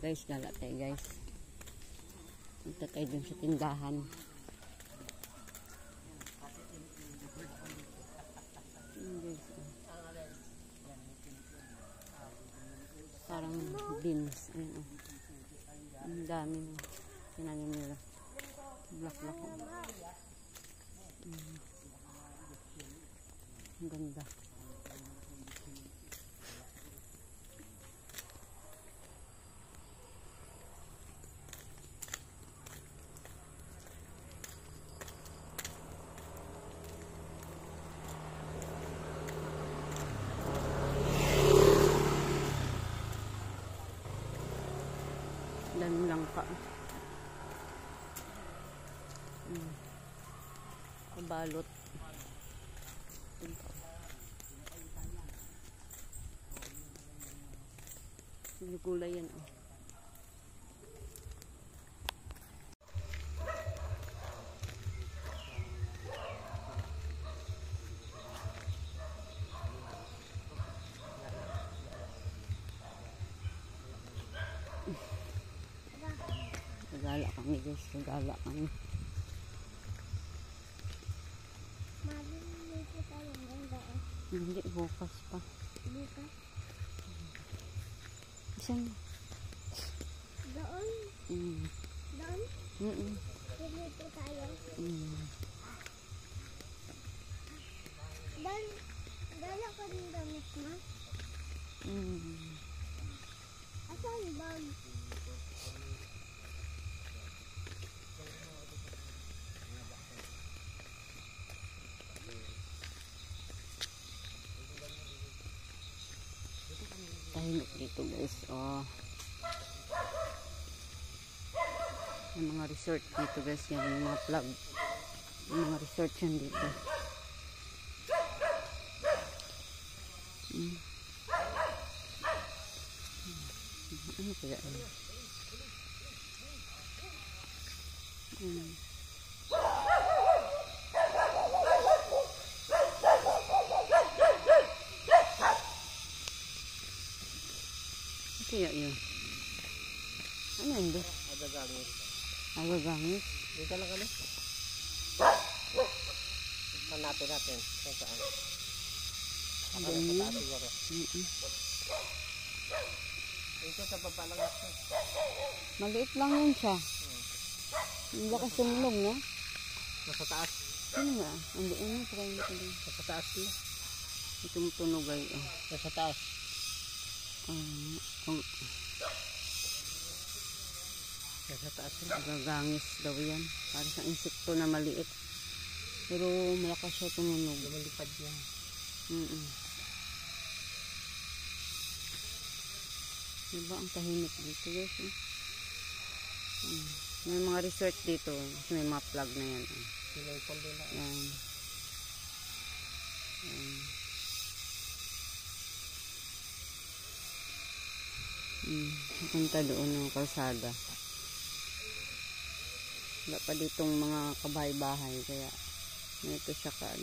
Guys, gala tayo guys. Punta tayo dun sa tindahan. Guys, parang beans. Ayun, oh. Ang dami na tinanim nila. Black. Ang ganda. Dami lang pa. Kabalot. Yung gulay yan, oh. Gala kami guys, gala kami. Hindi, bukas pa. Bukas? Saan? Doon? Doon? Dito tayo? Dala ko rin gamit mo? Asan bag? Tahimik dito guys. Oh. Yung mga resort dito guys. Yan yung mga plug. Yung mga resort yan dito. Ano kaya yun? Kaya yun. Ano yun ba? Agagangis. Agagangis? Dito lang kami. Hanapin natin. Kung saan. Akala sa taas siguro. Ito sa baba lang ito. Maliit lang yun siya. Yung lakas sumulong, no? Nasa taas. Ano nga? Ando yun. Nasa taas yun. Itong tunog ay. Oh. Nasa taas. Nasa taas yun. Agagangis daw yan. Para sa insekto na maliit. Pero malakas siya tumunog. Lumalipad yan. Diba ang tahimik dito guys? May mga resort dito. May mga plug na yan. Sinipol nila. Yan. Punta doon ng kalsada. Wala pa ditong mga kabahay-bahay. Kaya ito siya kan.